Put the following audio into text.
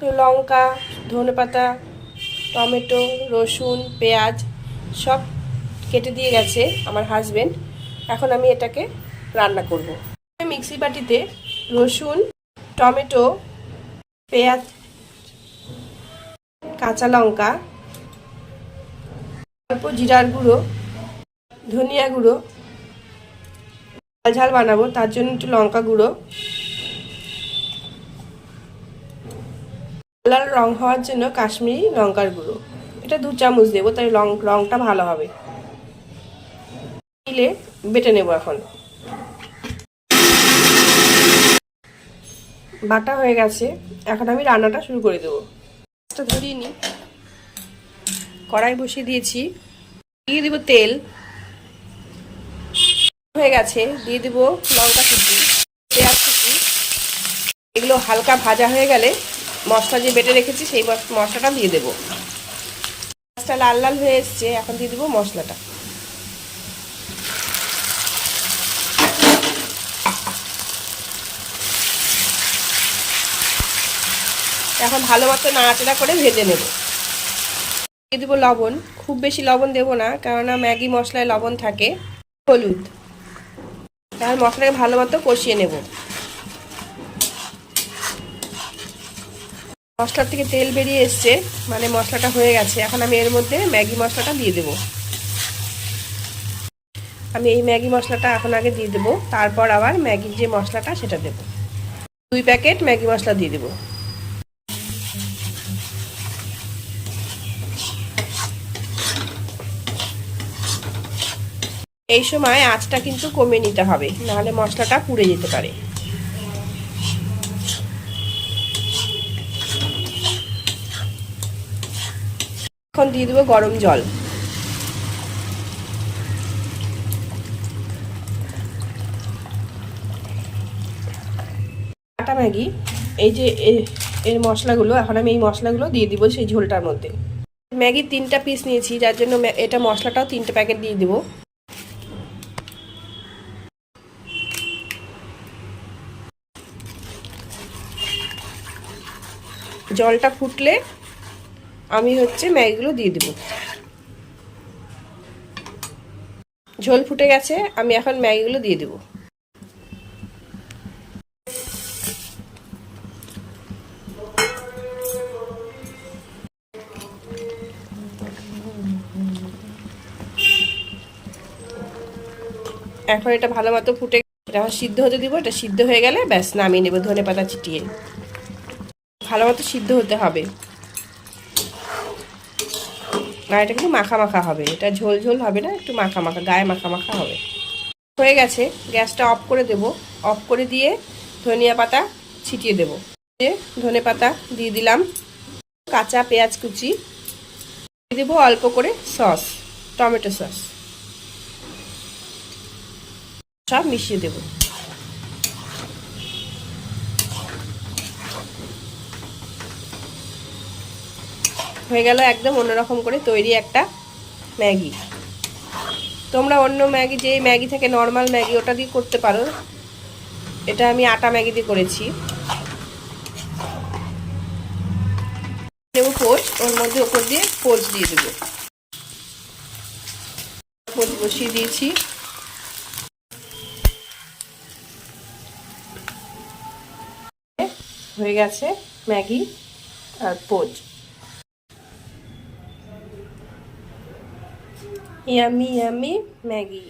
তো লঙ্কা, ধনেপাতা, টমেটো, রসুন, পেঁয়াজ সব কেটে দিয়ে গেছে আমার হাজবেন্ড। এখন আমি এটাকে রান্না করব। মিক্সি বাটিতে রসুন, টমেটো, পেঁয়াজ, কাঁচা লঙ্কা, অল্প জিরার গুঁড়ো, ধনিয়া গুঁড়ো, ঝাল ঝাল বানাবো তার জন্য একটু লঙ্কা গুঁড়ো, কালার রং হওয়ার জন্য কাশ্মীরি লঙ্কার গুঁড়ো, এটা 2 চামচ দেবো, তাই রংটা ভালো হবে। মিলে বেটে নেব। এখন বাটা হয়ে গেছে, এখন আমি রান্নাটা শুরু করে দেবো। ধরিয়ে নিই, কড়াই বসিয়ে দিয়েছি, দিয়ে দিব তেল। হয়ে গেছে, দিয়ে দিব লঙ্কা কুচি, পেঁয়াজ কুচি। এগুলো হালকা ভাজা হয়ে গেলে মশলা যে বেটে রেখেছি সেই মশলাটা দিয়ে দেবো। মাছটা লাল লাল হয়ে এসছে, এখন দিয়ে দেবো মশলাটা। এখন ভালো মতো নাড়াচাড়া করে ভেজে নেব। দিয়ে দেবো লবণ, খুব বেশি লবণ দেবো না, কেননা ম্যাগি মশলায় লবণ থাকে। হলুদ, তাহলে মশলাকে ভালো মতো কষিয়ে নেব। মশলার থেকে তেল বেরিয়ে এসছে, মানে মশলাটা হয়ে গেছে। এখন আমি এর মধ্যে ম্যাগি মশলাটা দিয়ে দেব। আমি এই ম্যাগি মশলাটা এখন আগে দিয়ে দেবো, তারপর আবার ম্যাগির যে মশলাটা সেটা দেব। 2 প্যাকেট ম্যাগি মশলা দিয়ে দেবো। এই সময় আঁচটা কিন্তু কমিয়ে নিতে হবে, নাহলে মশলাটা পুড়ে যেতে পারে। এখন দিয়ে দেবো গরম জল। আটা ম্যাগি, এই যে এর মশলাগুলো, এখন আমি এই মশলাগুলো দিয়ে দিব সেই ঝোলটার মধ্যে। ম্যাগির 3টা পিস নিয়েছি, যার জন্য এটা মশলাটাও 3টে প্যাকেট দিয়ে দেবো। জলটা ফুটলে আমি ম্যাগিগুলো দিয়ে দেবো। ঝোল ফুটে গেছে, আমি এখন ম্যাগিগুলো দিয়ে দেবো। এখন এটা ভালো মতো ফুটে, এটা সিদ্ধ হতে দিব। এটা সিদ্ধ হয়ে গেলে ব্যাস নামিয়ে নেব ধনেপাতা ছিটিয়ে। ভালো মতো সিদ্ধ হতে হবে, আর এটা কিন্তু মাখা মাখা হবে, এটা ঝোল ঝোল হবে না, একটু মাখা মাখা, গায়ে মাখা মাখা হবে। হয়ে গেছে, গ্যাসটা অফ করে দেব। অফ করে দিয়ে ধনিয়া পাতা ছিটিয়ে দেব। ধনে পাতা দিয়ে দিলাম, কাঁচা পেঁয়াজ কুচি দিয়ে দেবো, অল্প করে সস, টমেটো সস, সব মিশিয়ে দেব। হয়ে গেল একদম অন্যরকম করে তৈরি একটা ম্যাগি। তোমরা অন্য ম্যাগি, যে ম্যাগি থেকে নর্মাল ম্যাগি, ওটা দিয়ে করতে পারো। এটা আমি আটা ম্যাগি দিয়ে করেছি। দেবো পোচ, ওর মধ্যে ওপর দিয়ে পোচ দিয়ে দেবো। পোচ বসিয়ে দিয়েছি। হয়ে গেছে ম্যাগি আর পোচ। Yummy yummy Maggi.